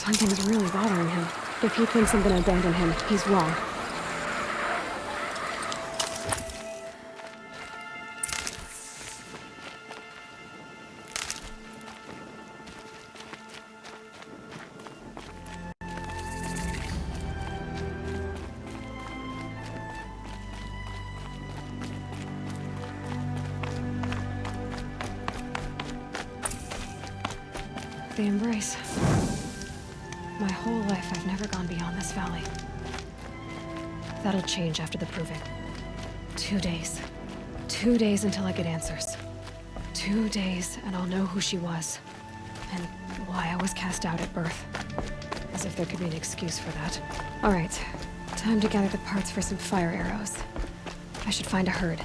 Something's really bothering him. If he thinks I'm gonna abandon him, he's wrong. The embrace. My whole life, I've never gone beyond this valley. That'll change after the proving. 2 days. 2 days until I get answers. 2 days, and I'll know who she was. And why I was cast out at birth. As if there could be an excuse for that. Alright, time to gather the parts for some fire arrows. I should find a herd.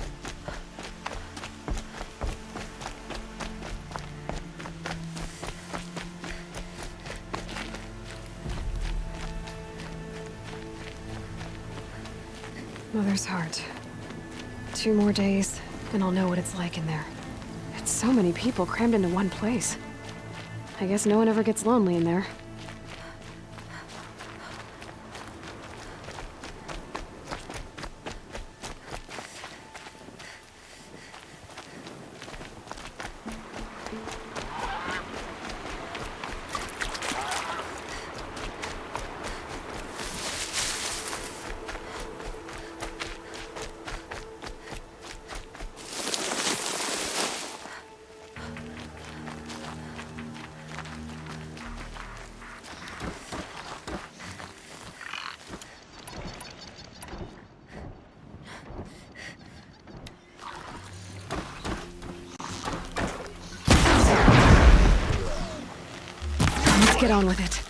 Mother's heart. 2 more days, and I'll know what it's like in there. It's so many people crammed into one place. I guess no one ever gets lonely in there. Get on with it.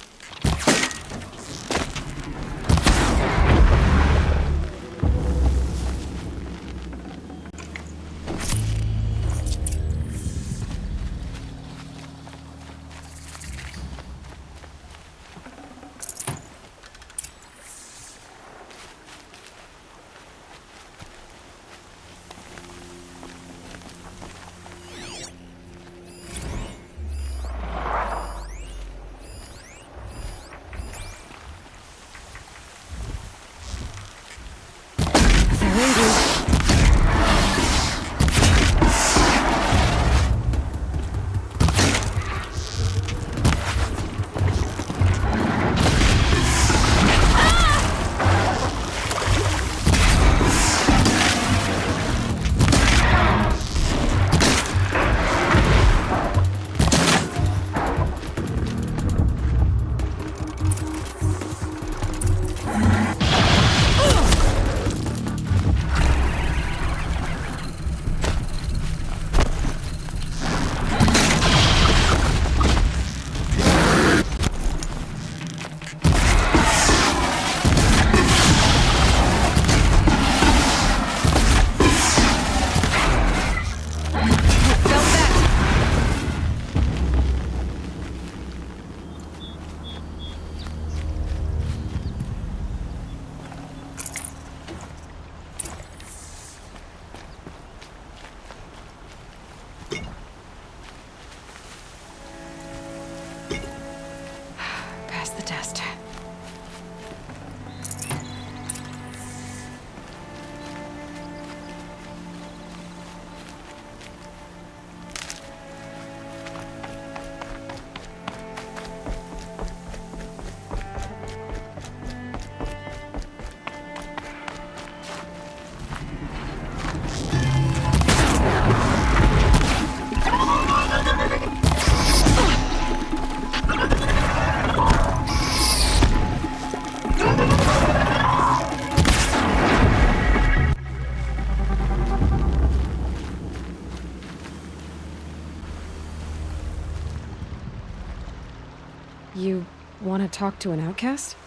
You want to talk to an outcast?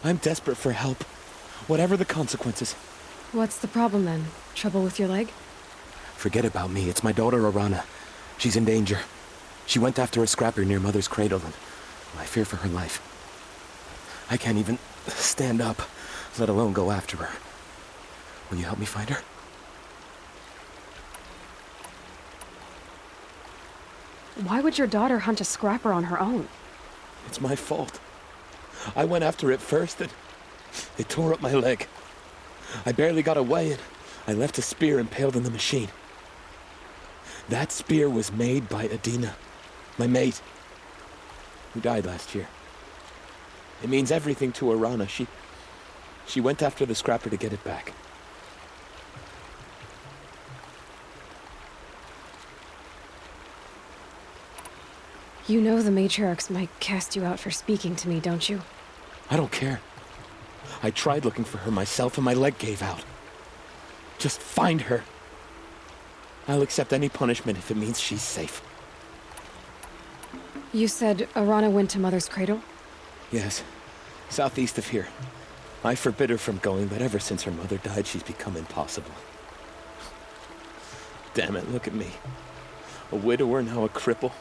I'm desperate for help. Whatever the consequences. What's the problem then? Trouble with your leg? Forget about me. It's my daughter, Arana. She's in danger. She went after a scrapper near Mother's cradle, and I fear for her life. I can't even stand up, let alone go after her. Will you help me find her? Why would your daughter hunt a scrapper on her own? It's my fault. I went after it first, and it tore up my leg. I barely got away, and I left a spear impaled in the machine. That spear was made by Adina, my mate, who died last year. It means everything to Arana. She went after the scrapper to get it back. You know the matriarchs might cast you out for speaking to me, don't you? I don't care. I tried looking for her myself and my leg gave out. Just find her. I'll accept any punishment if it means she's safe. You said Arana went to Mother's cradle? Yes, southeast of here. I forbid her from going, but ever since her mother died, she's become impossible. Damn it, look at me. A widower, now a cripple.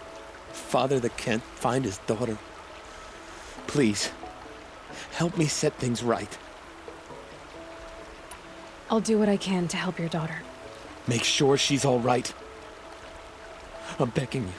Father that can't find his daughter. Please, help me set things right. I'll do what I can to help your daughter. Make sure she's all right. I'm begging you.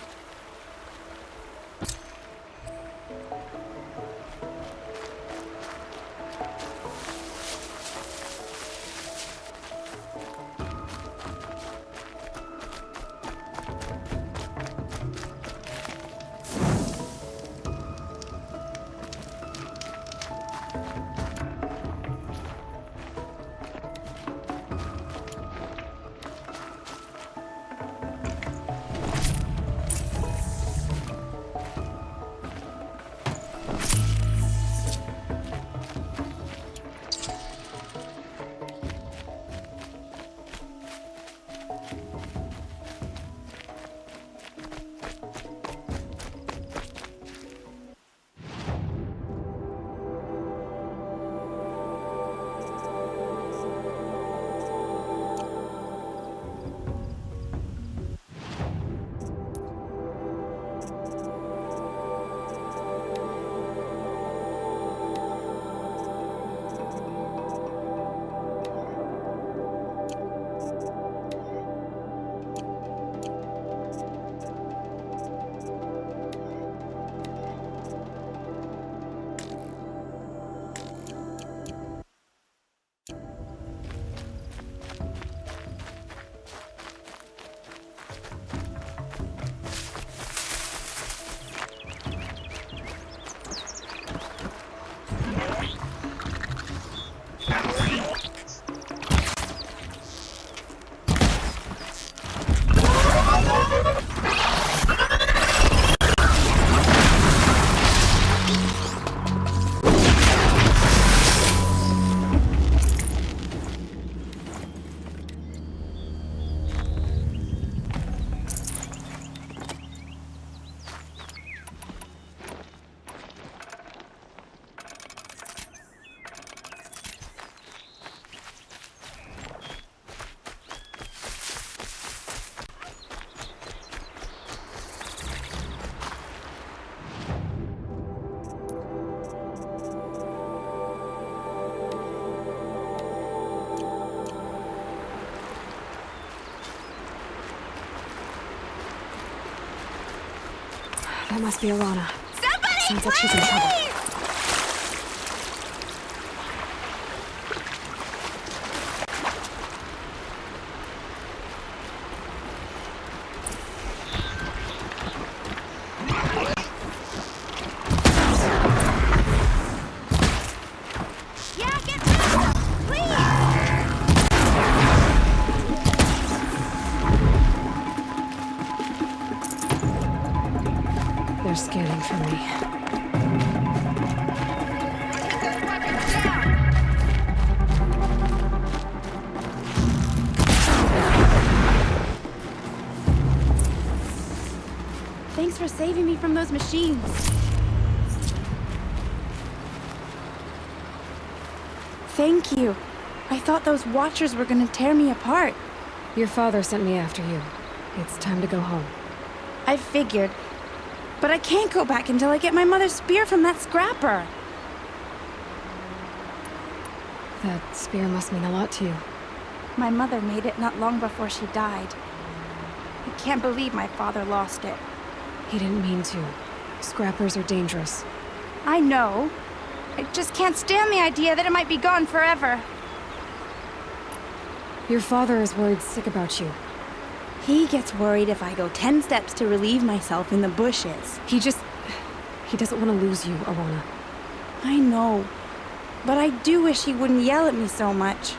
That must be Arana. Somebody, Sounds like she's in trouble. please! Yeah, get down, please! They're scanning for me. Thanks for saving me from those machines. Thank you. I thought those watchers were gonna tear me apart. Your father sent me after you. It's time to go home. I figured. But I can't go back until I get my mother's spear from that scrapper. That spear must mean a lot to you. My mother made it not long before she died. I can't believe my father lost it. He didn't mean to. Scrappers are dangerous. I know, I just can't stand the idea that it might be gone forever. Your father is worried sick about you. He gets worried if I go 10 steps to relieve myself in the bushes. He doesn't want to lose you, Arana. I know, but I do wish he wouldn't yell at me so much.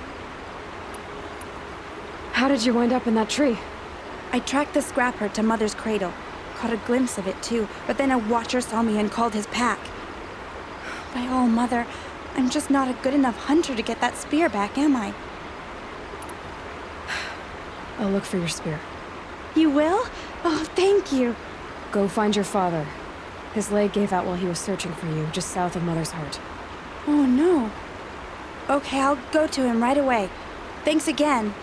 How did you wind up in that tree? I tracked the scrapper to Mother's cradle. Caught a glimpse of it too, but then a watcher saw me and called his pack. By all, Mother, I'm just not a good enough hunter to get that spear back, am I? I'll look for your spear. You will? Oh, thank you. Go find your father. His leg gave out while he was searching for you, just south of Mother's Heart. Oh, no. Okay, I'll go to him right away. Thanks again.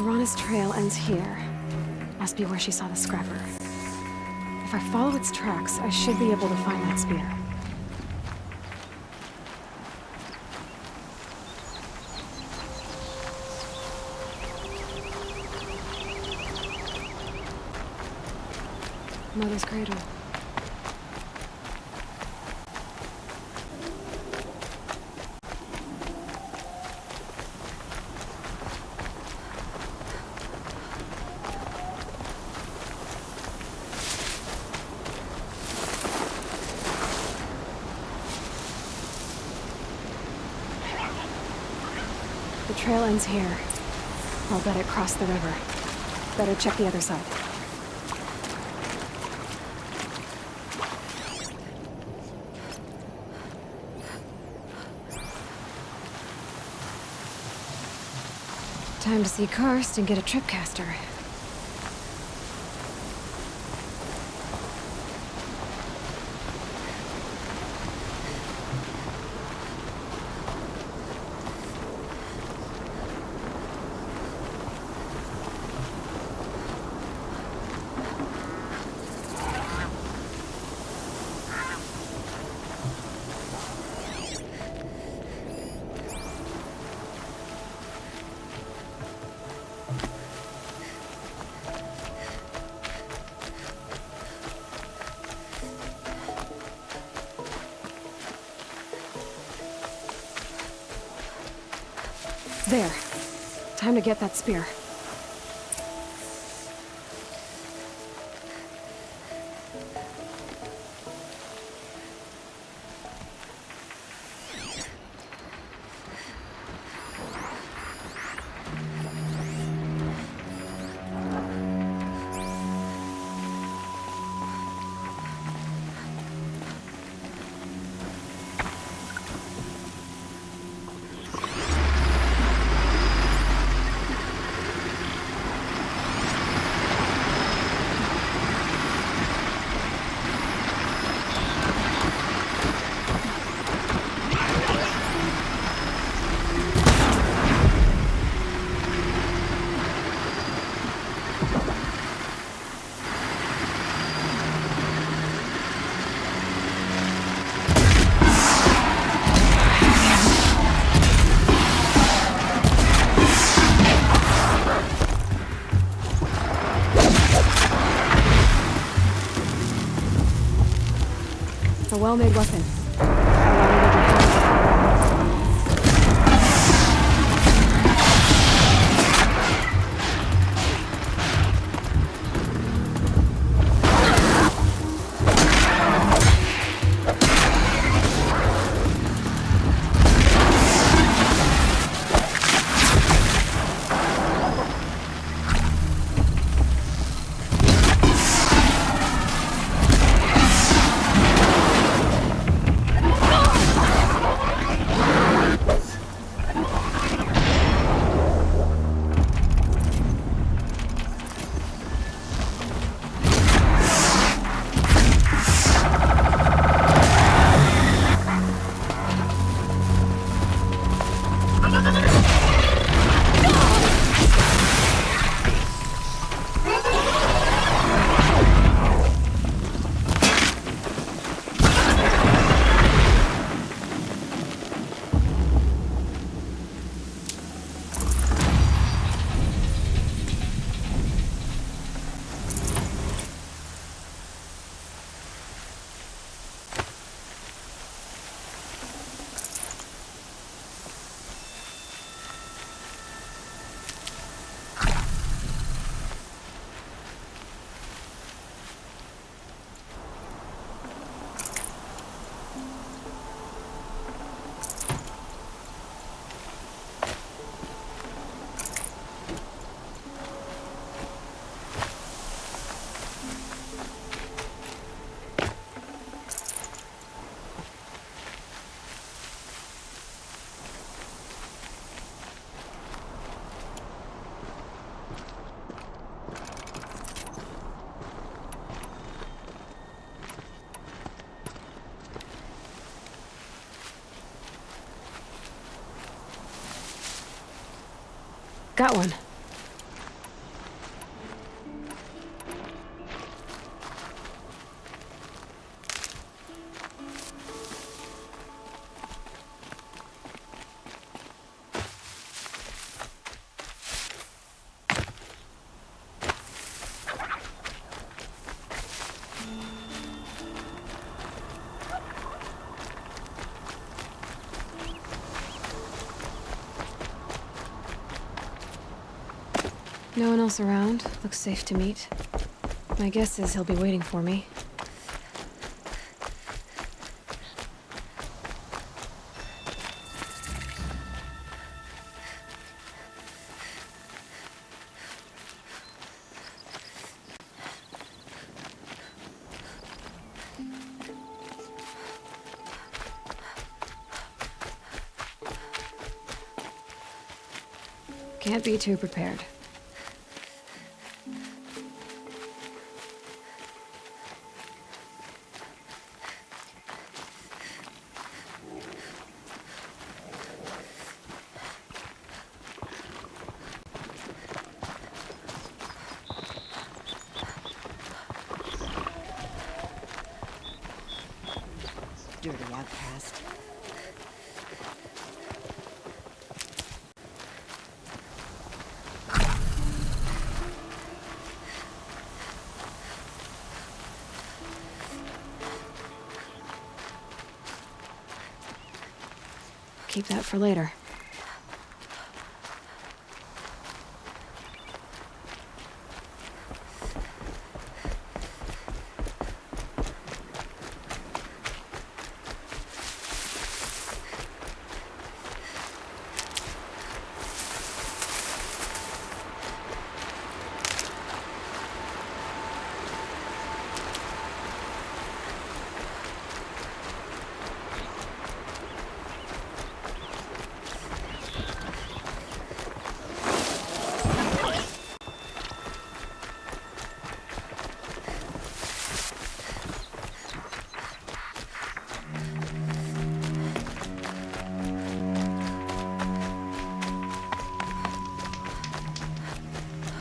Arana's trail ends here. Must be where she saw the scrapper. If I follow its tracks, I should be able to find that spear. Mother's cradle. The trail ends here. I'll bet it crossed the river. Better check the other side. Time to see Karst and get a tripcaster. There. Time to get that spear. a well-made weapon. Alana would be happy to have it. Got one. No one else around. Looks safe to meet. My guess is he'll be waiting for me. Can't be too prepared. Dirty outcast. Keep that for later.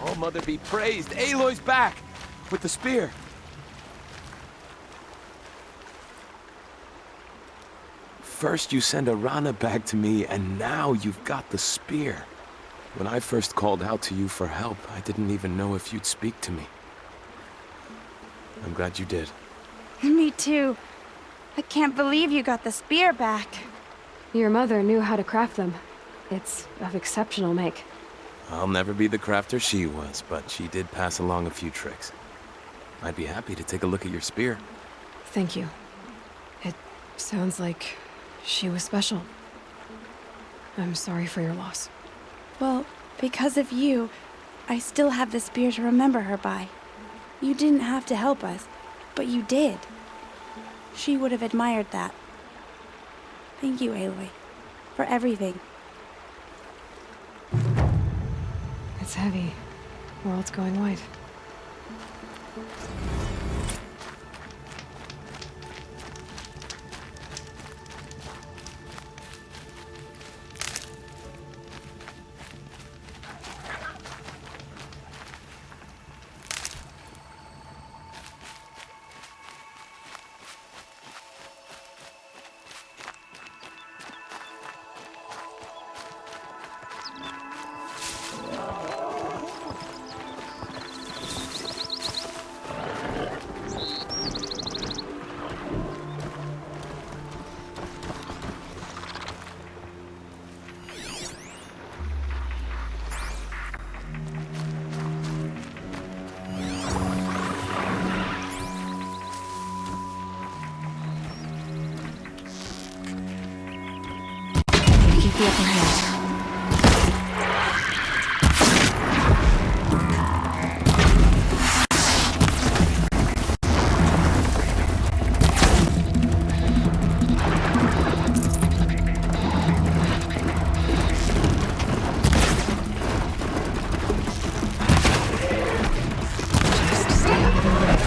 Oh, Mother be praised! Aloy's back! With the spear! First you send Arana back to me, and now you've got the spear. When I first called out to you for help, I didn't even know if you'd speak to me. I'm glad you did. Me too. I can't believe you got the spear back. Your mother knew how to craft them. It's of exceptional make. I'll never be the crafter she was, but she did pass along a few tricks. I'd be happy to take a look at your spear. Thank you. It sounds like she was special. I'm sorry for your loss. Well, because of you, I still have the spear to remember her by. You didn't have to help us, but you did. She would have admired that. Thank you, Aloy, for everything. It's heavy. World's going white. Keep the upper hand. Just stay out of the way.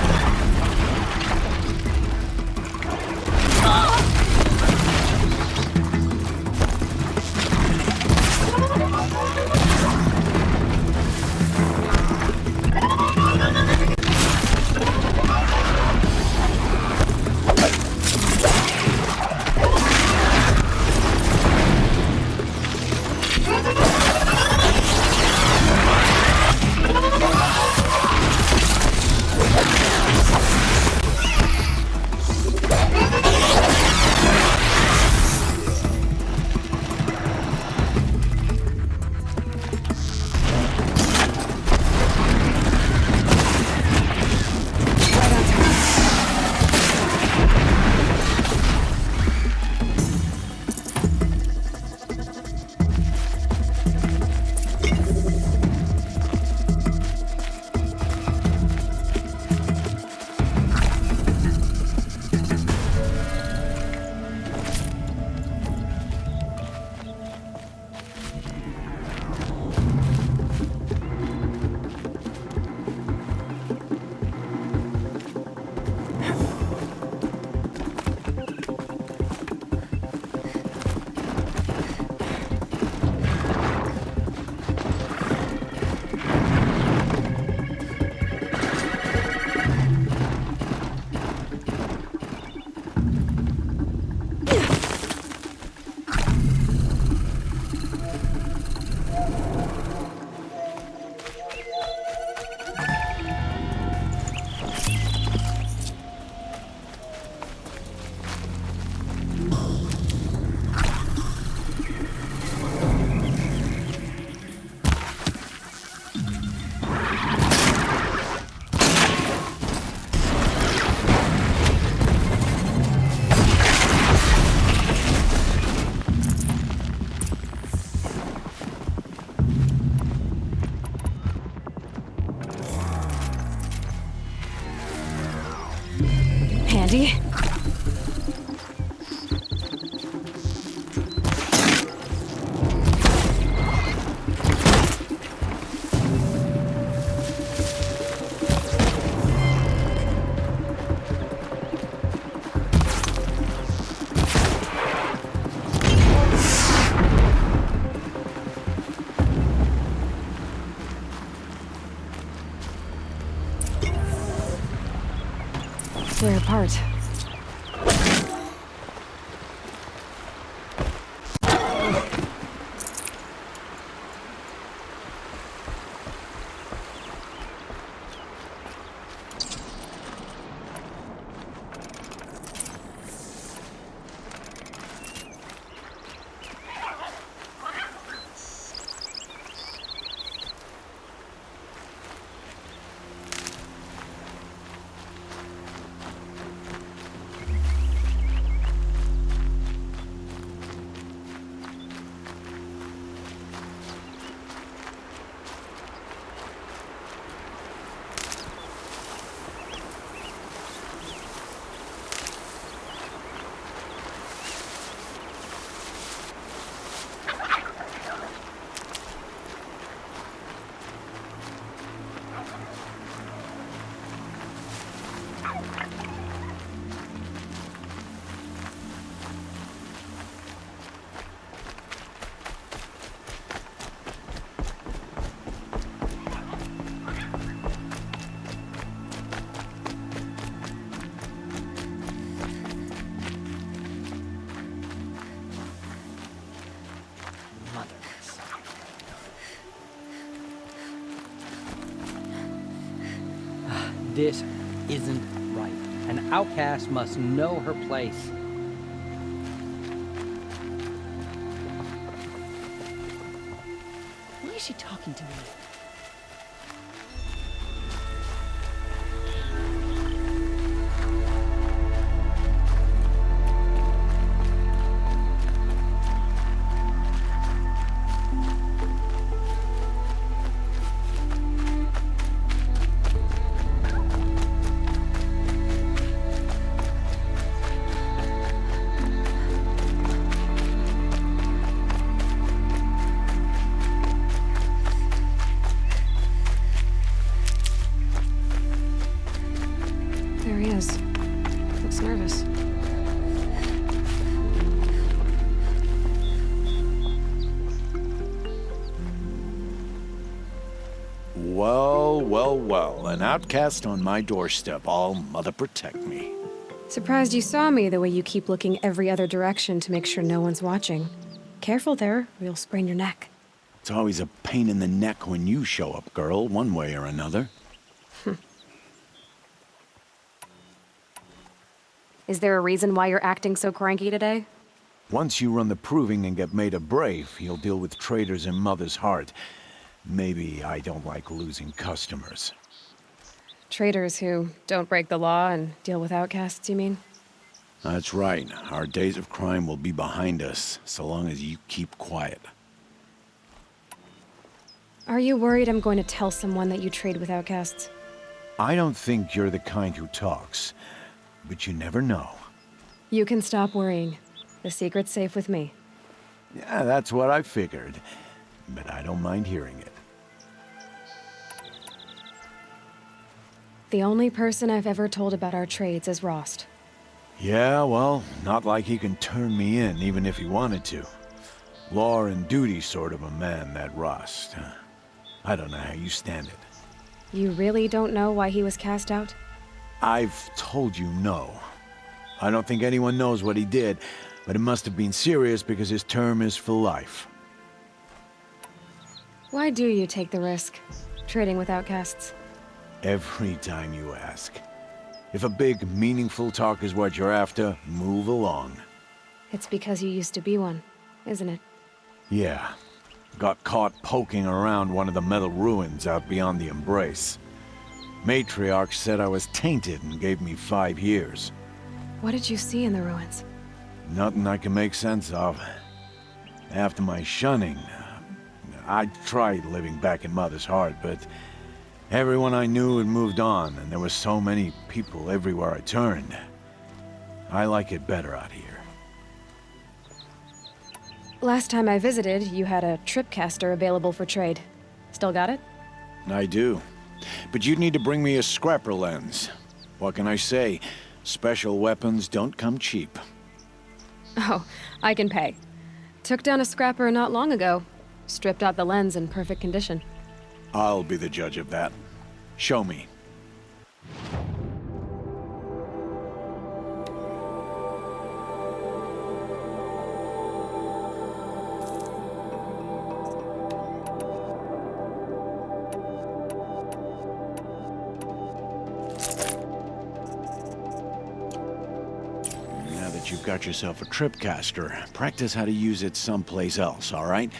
Handy. They're apart. This isn't right. An outcast must know her place. Why is she talking to me? There he is. Looks nervous. Well, well, well. An outcast on my doorstep. All mother protect me. Surprised you saw me the way you keep looking every other direction to make sure no one's watching. Careful there, or you'll sprain your neck. It's always a pain in the neck when you show up, girl, one way or another. Is there a reason why you're acting so cranky today? Once you run the proving and get made a brave, you'll deal with traitors in Mother's heart. Maybe I don't like losing customers. Traitors who don't break the law and deal with outcasts, you mean? That's right. Our days of crime will be behind us, so long as you keep quiet. Are you worried I'm going to tell someone that you trade with outcasts? I don't think you're the kind who talks, but you never know. You can stop worrying. The secret's safe with me. Yeah, that's what I figured, but I don't mind hearing it. The only person I've ever told about our trades is Rost. Yeah, well, not like he can turn me in, even if he wanted to. Law and duty sort of a man, that Rost. I don't know how you stand it. You really don't know why he was cast out? I've told you no. I don't think anyone knows what he did, but it must have been serious because his term is for life. Why do you take the risk, trading with outcasts? Every time you ask. If a big, meaningful talk is what you're after, move along. It's because you used to be one, isn't it? Yeah. Got caught poking around one of the metal ruins out beyond the Embrace. Matriarch said I was tainted and gave me 5 years. What did you see in the ruins? Nothing I can make sense of. After my shunning, I tried living back in Mother's heart, but everyone I knew had moved on, and there were so many people everywhere I turned. I like it better out here. Last time I visited, you had a tripcaster available for trade. Still got it? I do. But you'd need to bring me a scrapper lens. What can I say? Special weapons don't come cheap. Oh, I can pay. Took down a scrapper not long ago. Stripped out the lens in perfect condition. I'll be the judge of that. Show me. You've got yourself a tripcaster. Practice how to use it someplace else, all right?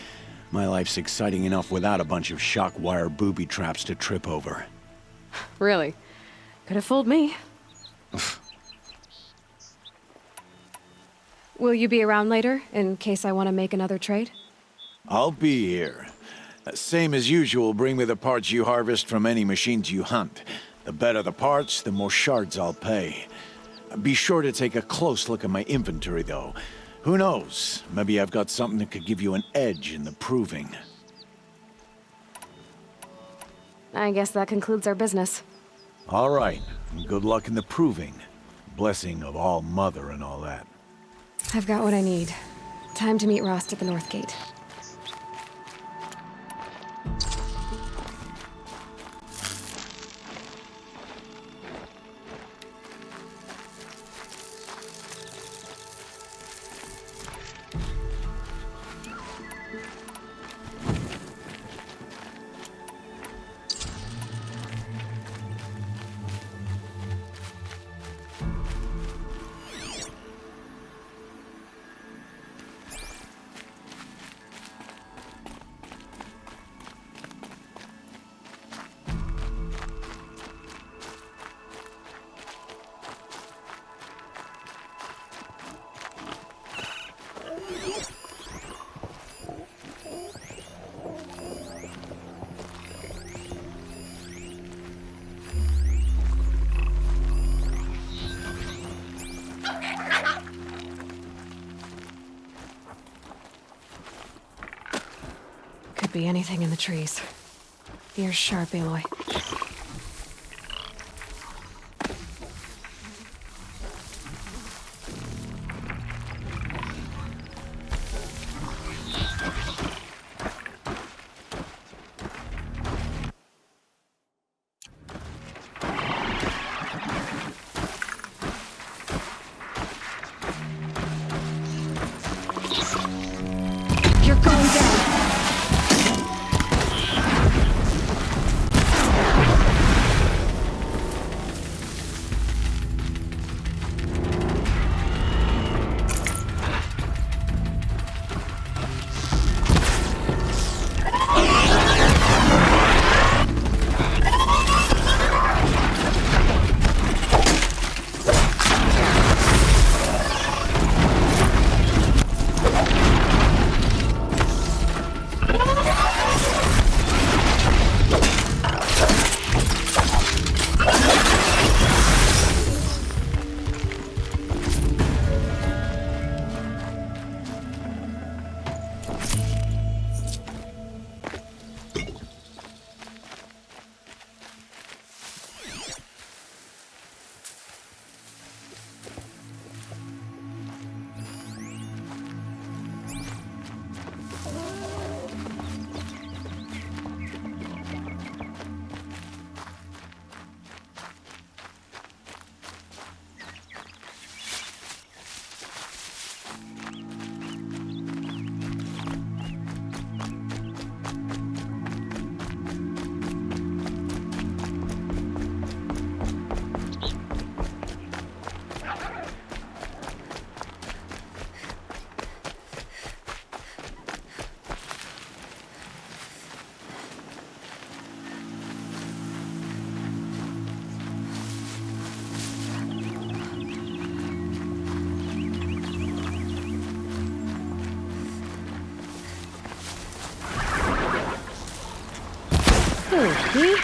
My life's exciting enough without a bunch of shock wire booby traps to trip over. Really? Could have fooled me. Will you be around later, in case I want to make another trade? I'll be here. Same as usual, bring me the parts you harvest from any machines you hunt. The better the parts, the more shards I'll pay. Be sure to take a close look at my inventory, though. Who knows? Maybe I've got something that could give you an edge in the proving. I guess that concludes our business. All right. Good luck in the proving. Blessing of All Mother and all that. I've got what I need. Time to meet Rost at the North Gate. be anything in the trees. Ears sharp, Aloy. You're going down. Okay.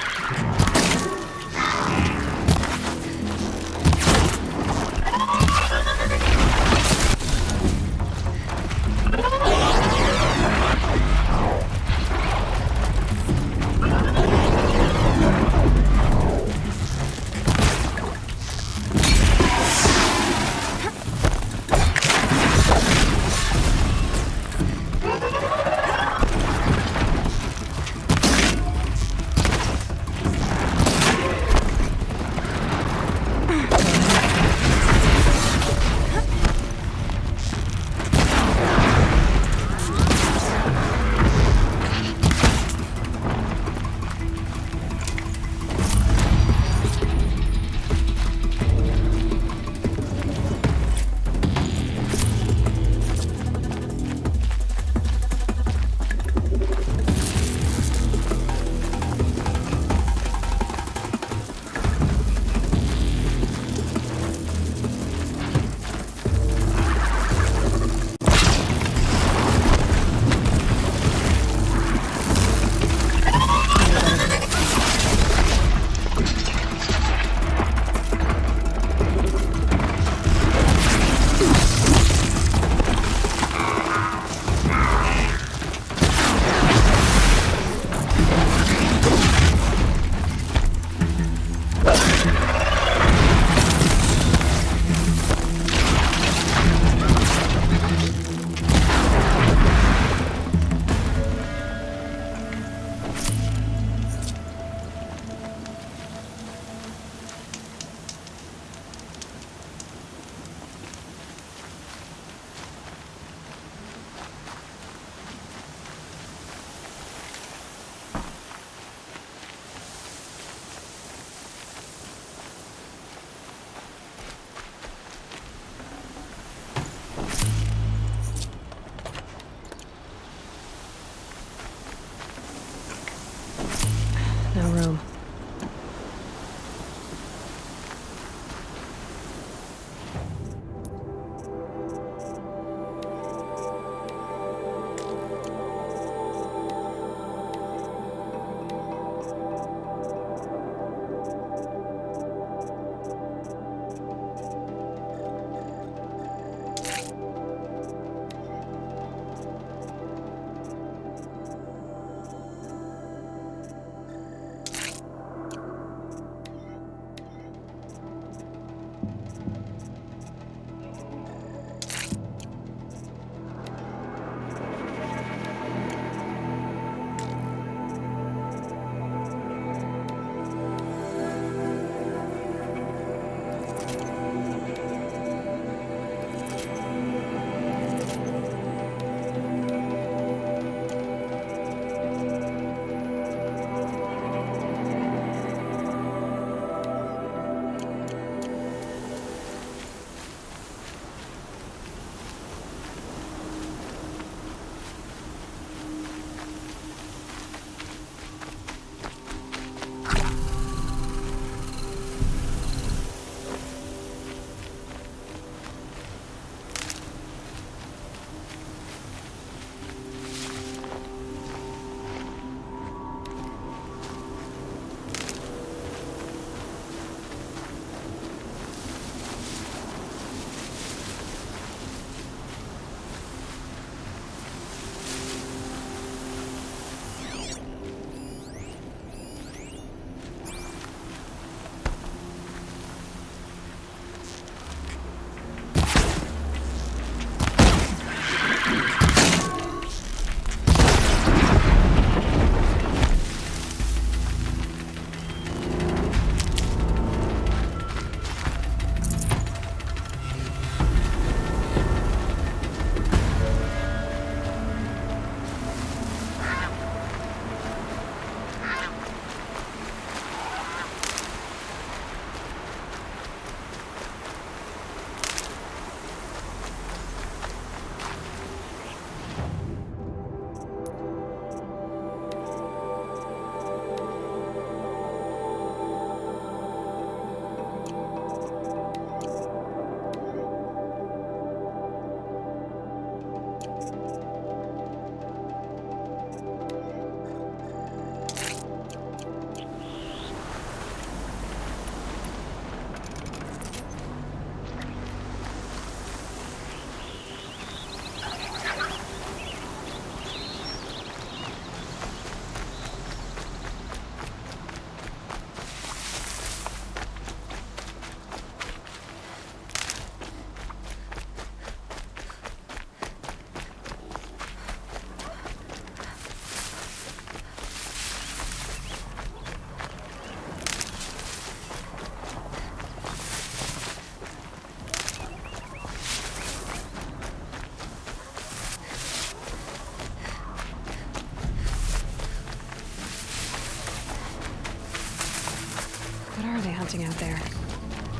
are they hunting out there?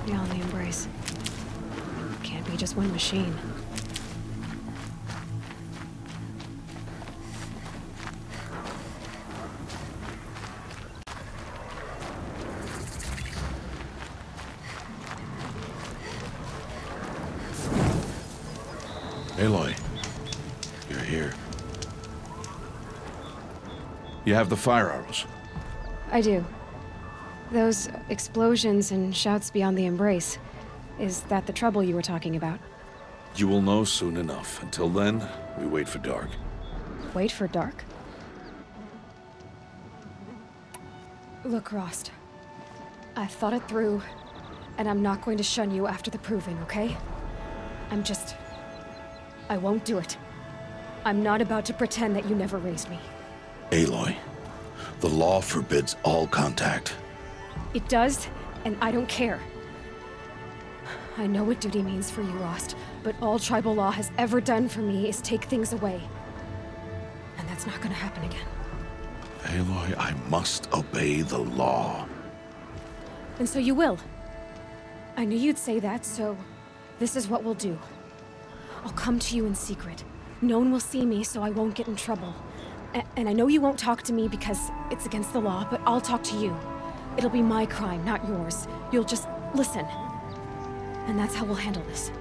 Beyond the Embrace. Can't be just one machine. Aloy, you're here. You have the fire arrows. I do. Those explosions and shouts beyond the Embrace. Is that the trouble you were talking about? You will know soon enough. Until then, we wait for dark. Wait for dark? Look, Rost. I thought it through, and I'm not going to shun you after the proving, okay? I won't do it. I'm not about to pretend that you never raised me. Aloy, the law forbids all contact. It does, and I don't care. I know what duty means for you, Rost, but all tribal law has ever done for me is take things away. And that's not gonna happen again. Aloy, I must obey the law. And so you will. I knew you'd say that, so this is what we'll do. I'll come to you in secret. No one will see me, so I won't get in trouble. And I know you won't talk to me because it's against the law, but I'll talk to you. It'll be my crime, not yours. You'll just listen. And that's how we'll handle this.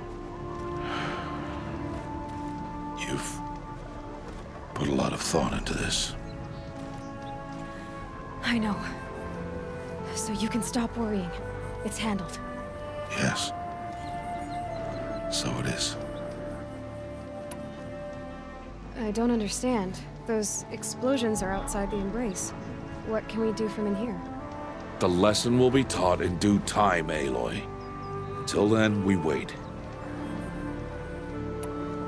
You've put a lot of thought into this. I know. So you can stop worrying. It's handled. Yes. So it is. I don't understand. Those explosions are outside the Embrace. What can we do from in here? The lesson will be taught in due time, Aloy. Till then, we wait.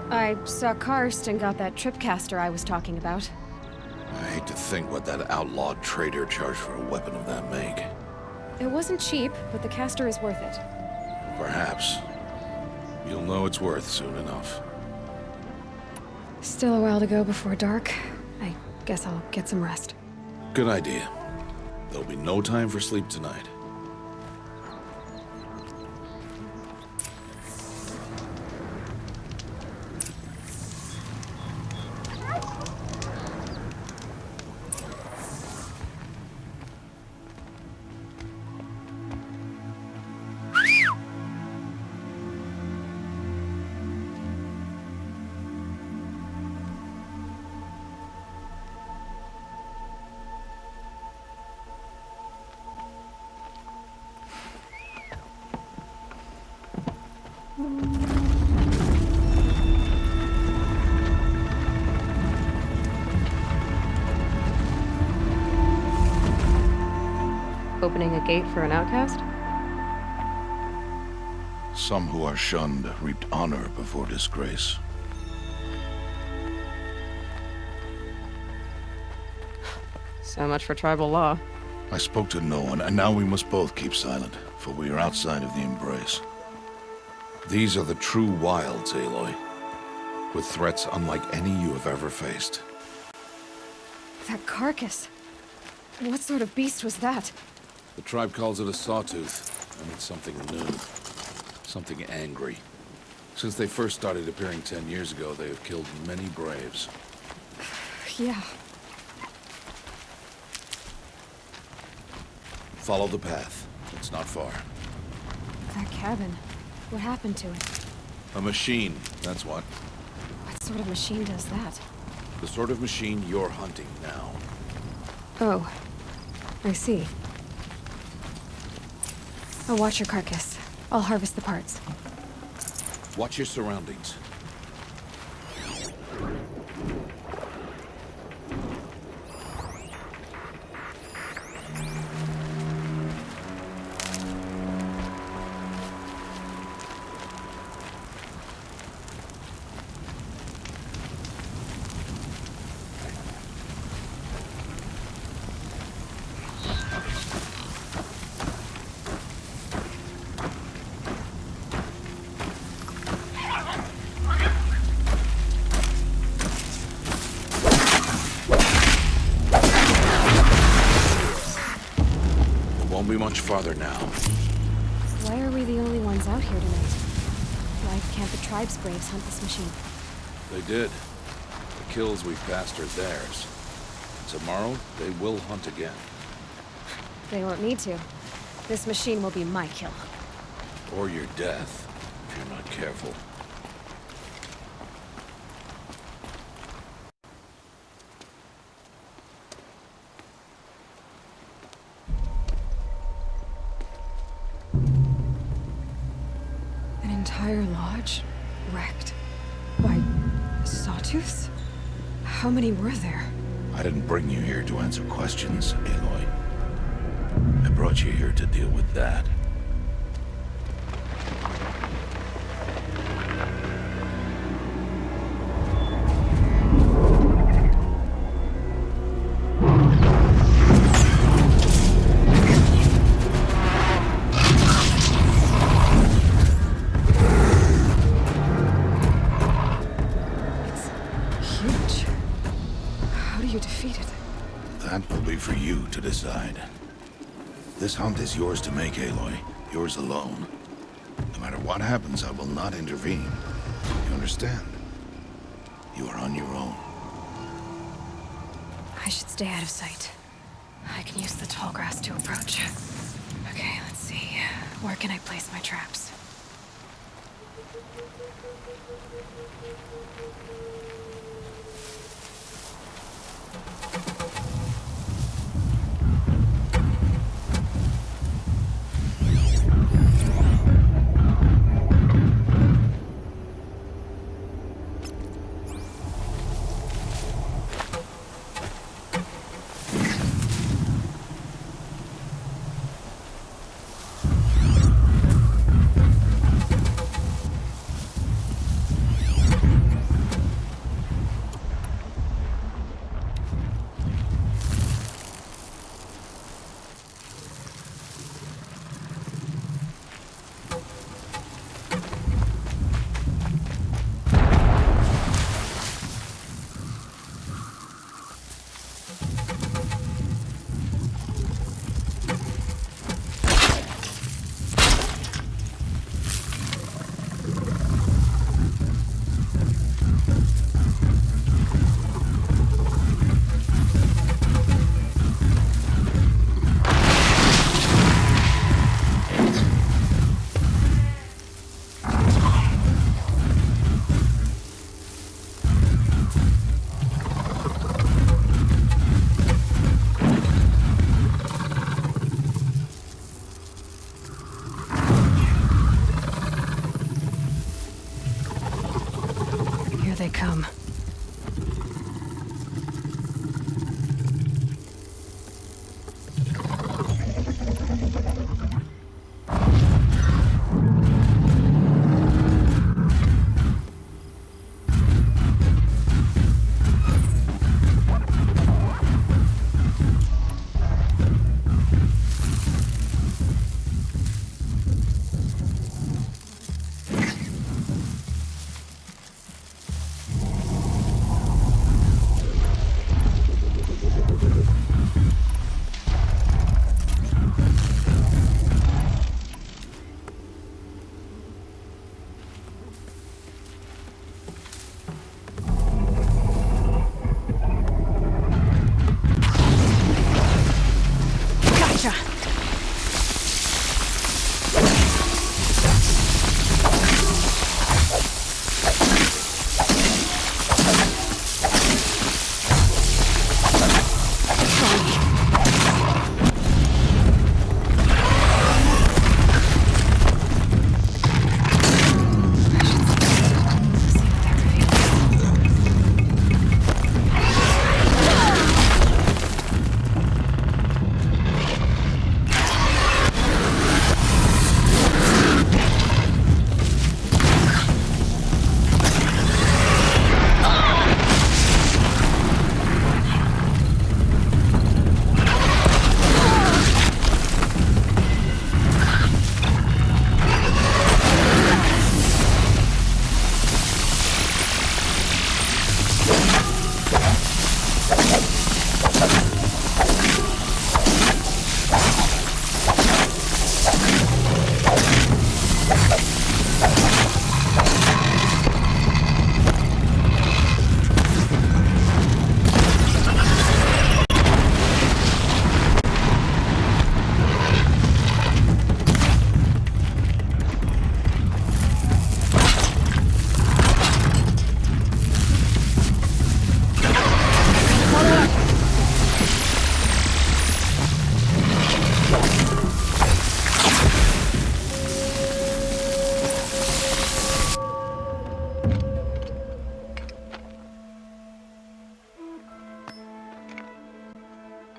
I saw Karst and got that tripcaster I was talking about. I hate to think what that outlawed trader charged for a weapon of that make. It wasn't cheap, but the caster is worth it. Perhaps. You'll know it's worth soon enough. Still a while to go before dark. I guess I'll get some rest. Good idea. There'll be no time for sleep tonight. Opening a gate for an outcast? Some who are shunned reaped honor before disgrace. So much for tribal law. I spoke to no one, and now we must both keep silent, for we are outside of the Embrace. These are the true wilds, Aloy, with threats unlike any you have ever faced. That carcass. What sort of beast was that? The tribe calls it a sawtooth. I mean something new. Something angry. Since they first started appearing 10 years ago, they have killed many braves. Yeah. Follow the path. It's not far. That cabin. What happened to it? A machine, that's what. What sort of machine does that? The sort of machine you're hunting now. Oh. I see. I'll watch your carcass. I'll harvest the parts. Watch your surroundings. much farther now. Why are we the only ones out here tonight? Why can't the tribe's braves hunt this machine? They did. The kills we passed are theirs. Tomorrow, they will hunt again. They won't need to. This machine will be my kill. Or your death, if you're not careful. An entire lodge? Wrecked? By sawtooths? How many were there? I didn't bring you here to answer questions, Aloy. I brought you here to deal with that. It's huge. How do you defeat it? That will be for you to decide. This hunt is yours to make, Aloy. Yours alone. No matter what happens, I will not intervene. You understand? You are on your own. I should stay out of sight. I can use the tall grass to approach. Okay, let's see. Where can I place my traps? They come.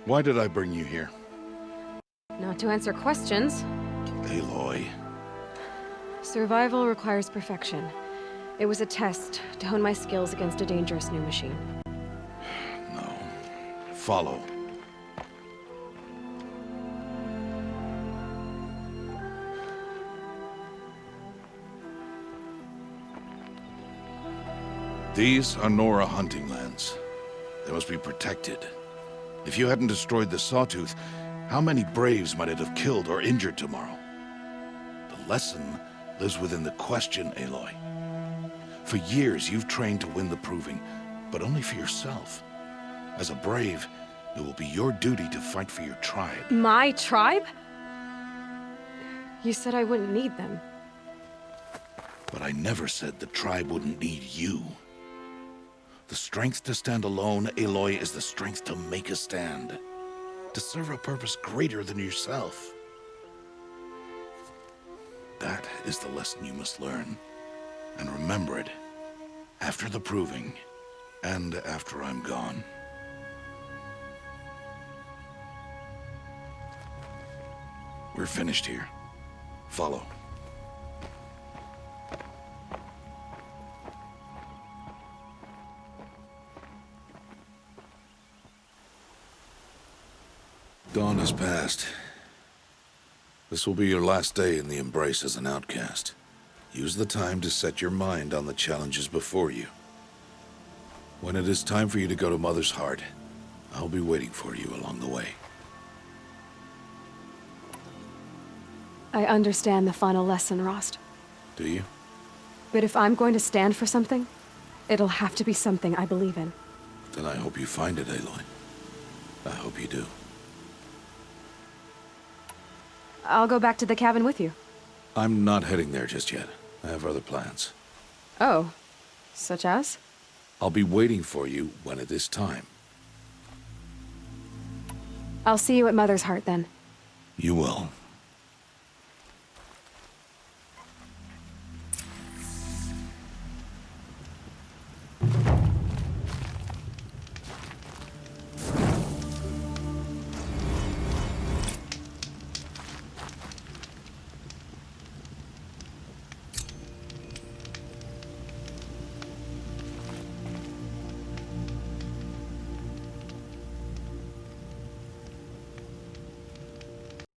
Why did I bring you here? Not to answer questions. Aloy. Survival requires perfection. It was a test to hone my skills against a dangerous new machine. No. Follow. These are NORA hunting lands. They must be protected. If you hadn't destroyed the Sawtooth, how many Braves might it have killed or injured tomorrow? The lesson lives within the question, Aloy. For years, you've trained to win the Proving, but only for yourself. As a Brave, it will be your duty to fight for your tribe. My tribe? You said I wouldn't need them. But I never said the tribe wouldn't need you. The strength to stand alone, Aloy, is the strength to make a stand. To serve a purpose greater than yourself. That is the lesson you must learn. And remember it. After the Proving. And after I'm gone. We're finished here. Follow. Dawn has passed. This will be your last day in the Embrace as an outcast. Use the time to set your mind on the challenges before you. When it is time for you to go to Mother's Heart, I'll be waiting for you along the way. I understand the final lesson, Rost. Do you? But if I'm going to stand for something, it'll have to be something I believe in. Then I hope you find it, Aloy. I hope you do. I'll go back to the cabin with you. I'm not heading there just yet. I have other plans. Oh, such as? I'll be waiting for you when it is time. I'll see you at Mother's Heart then. You will.